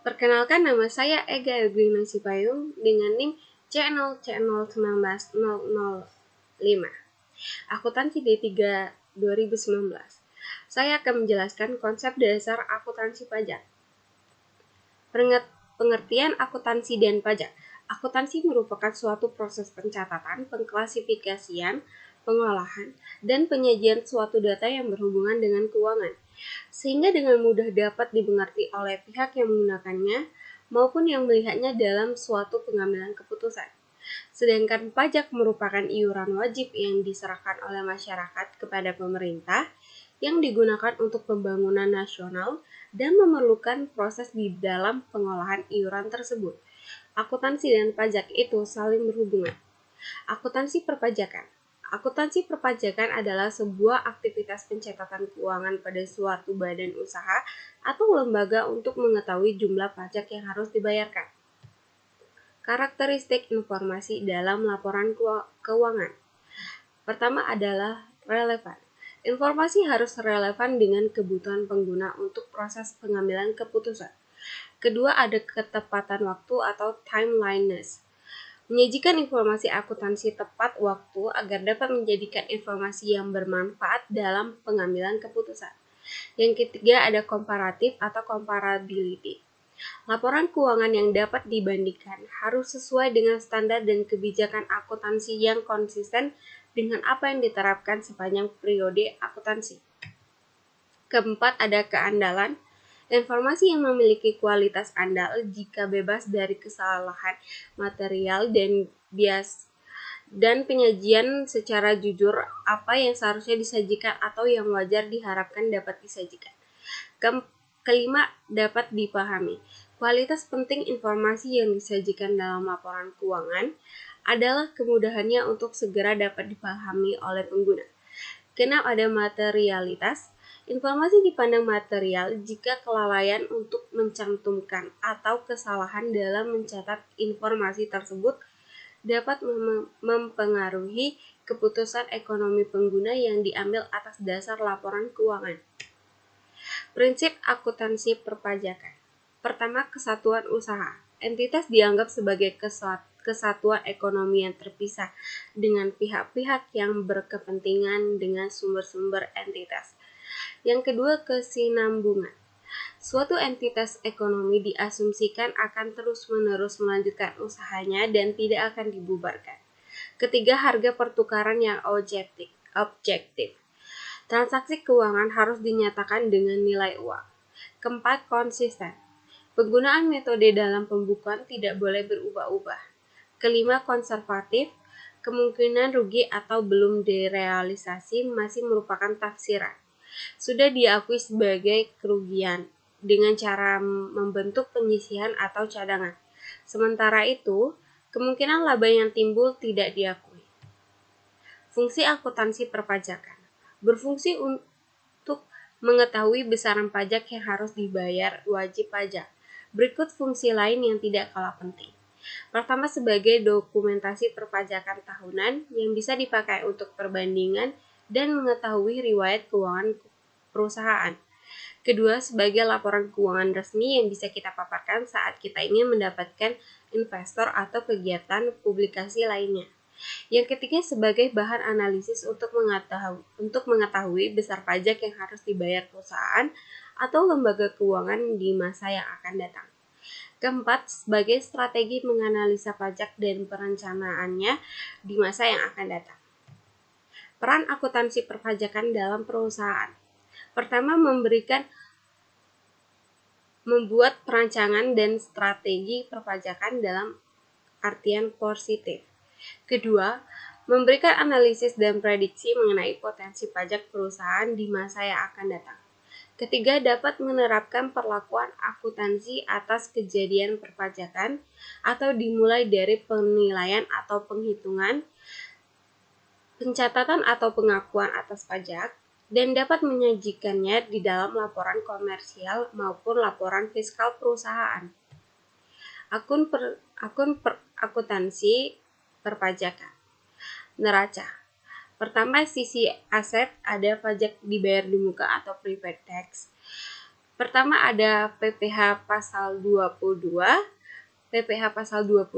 Perkenalkan, nama saya Ega Edwina Sipayung dengan NIM C0C0190005. Akuntansi D3 2019. Saya akan menjelaskan konsep dasar akuntansi pajak. Pengertian akuntansi dan pajak. Akuntansi merupakan suatu proses pencatatan, pengklasifikasian, pengolahan, dan penyajian suatu data yang berhubungan dengan keuangan, sehingga dengan mudah dapat dimengerti oleh pihak yang menggunakannya maupun yang melihatnya dalam suatu pengambilan keputusan. Sedangkan pajak merupakan iuran wajib yang diserahkan oleh masyarakat kepada pemerintah yang digunakan untuk pembangunan nasional dan memerlukan proses di dalam pengolahan iuran tersebut. Akuntansi dan pajak itu saling berhubungan. Akuntansi perpajakan. Akuntansi perpajakan adalah sebuah aktivitas pencatatan keuangan pada suatu badan usaha atau lembaga untuk mengetahui jumlah pajak yang harus dibayarkan. Karakteristik informasi dalam laporan keuangan. Pertama adalah relevan. Informasi harus relevan dengan kebutuhan pengguna untuk proses pengambilan keputusan. Kedua, ada ketepatan waktu atau timeliness. Menyajikan informasi akuntansi tepat waktu agar dapat menjadikan informasi yang bermanfaat dalam pengambilan keputusan. Yang ketiga, ada komparatif atau comparability. Laporan keuangan yang dapat dibandingkan harus sesuai dengan standar dan kebijakan akuntansi yang konsisten dengan apa yang diterapkan sepanjang periode akuntansi. Keempat, ada keandalan. Informasi yang memiliki kualitas andal jika bebas dari kesalahan material dan penyajian secara jujur apa yang seharusnya disajikan atau yang wajar diharapkan dapat disajikan. Kelima, dapat dipahami. Kualitas penting informasi yang disajikan dalam laporan keuangan adalah kemudahannya untuk segera dapat dipahami oleh pengguna. Keenam, ada materialitas. Informasi dipandang material jika kelalaian untuk mencantumkan atau kesalahan dalam mencatat informasi tersebut dapat mempengaruhi keputusan ekonomi pengguna yang diambil atas dasar laporan keuangan. Prinsip akuntansi perpajakan. Pertama, kesatuan usaha. Entitas dianggap sebagai kesatuan ekonomi yang terpisah dengan pihak-pihak yang berkepentingan dengan sumber-sumber entitas. Yang kedua, kesinambungan. Suatu entitas ekonomi diasumsikan akan terus-menerus melanjutkan usahanya dan tidak akan dibubarkan. Ketiga, harga pertukaran yang objektif. Transaksi keuangan harus dinyatakan dengan nilai uang. Keempat, konsisten. Penggunaan metode dalam pembukuan tidak boleh berubah-ubah. Kelima, konservatif. Kemungkinan rugi atau belum direalisasi masih merupakan tafsiran. Sudah diakui sebagai kerugian dengan cara membentuk penyisihan atau cadangan. Sementara itu, kemungkinan laba yang timbul tidak diakui. Fungsi akuntansi perpajakan. Berfungsi untuk mengetahui besaran pajak yang harus dibayar wajib pajak. Berikut fungsi lain yang tidak kalah penting. Pertama, sebagai dokumentasi perpajakan tahunan yang bisa dipakai untuk perbandingan dan mengetahui riwayat keuangan perusahaan. Kedua, sebagai laporan keuangan resmi yang bisa kita paparkan saat kita ingin mendapatkan investor atau kegiatan publikasi lainnya. Yang ketiga, sebagai bahan analisis untuk mengetahui besar pajak yang harus dibayar perusahaan atau lembaga keuangan di masa yang akan datang. Keempat, sebagai strategi menganalisa pajak dan perencanaannya di masa yang akan datang. Peran akuntansi perpajakan dalam perusahaan. Pertama, membuat perancangan dan strategi perpajakan dalam artian positif. Kedua, memberikan analisis dan prediksi mengenai potensi pajak perusahaan di masa yang akan datang. Ketiga, dapat menerapkan perlakuan akuntansi atas kejadian perpajakan atau dimulai dari penilaian atau penghitungan, pencatatan atau pengakuan atas pajak, dan dapat menyajikannya di dalam laporan komersial maupun laporan fiskal perusahaan. Akuntansi perpajakan. Neraca. Pertama, sisi aset ada pajak dibayar di muka atau prepaid tax. Pertama ada PPh pasal 22, PPh pasal 23,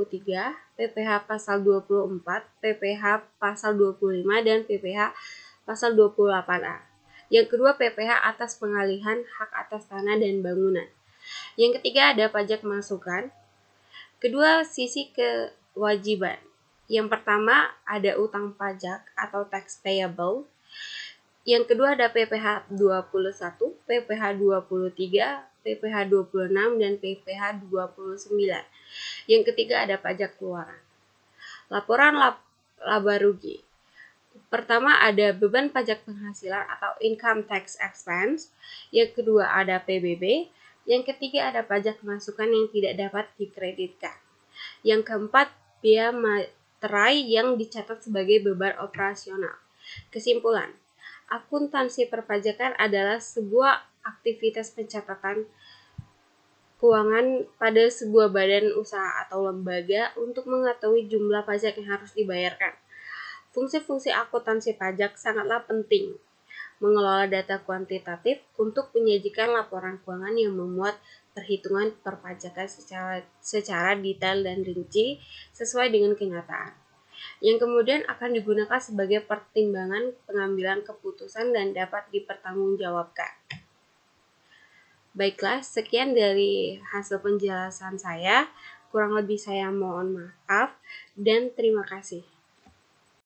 PPh pasal 24, PPh pasal 25, dan PPh pasal 28A. Yang kedua PPh atas pengalihan hak atas tanah dan bangunan. Yang ketiga ada pajak masukan. Kedua, sisi kewajiban. Yang pertama ada utang pajak atau tax payable. Yang kedua ada PPh 21, PPh 23, PPh 26, dan PPh 29. Yang ketiga ada pajak keluaran. Laporan laba rugi. Pertama ada beban pajak penghasilan atau income tax expense. Yang kedua ada PBB. Yang ketiga ada pajak masukan yang tidak dapat dikreditkan. Yang keempat, biaya materai yang dicatat sebagai beban operasional. Kesimpulan, akuntansi perpajakan adalah sebuah aktivitas pencatatan keuangan pada sebuah badan usaha atau lembaga untuk mengetahui jumlah pajak yang harus dibayarkan. Fungsi-fungsi akuntansi pajak sangatlah penting. Mengelola data kuantitatif untuk menyajikan laporan keuangan yang memuat perhitungan perpajakan secara detail dan rinci sesuai dengan kenyataan, yang kemudian akan digunakan sebagai pertimbangan pengambilan keputusan dan dapat dipertanggungjawabkan. Baiklah, sekian dari hasil penjelasan saya. Kurang lebih saya mohon maaf dan terima kasih.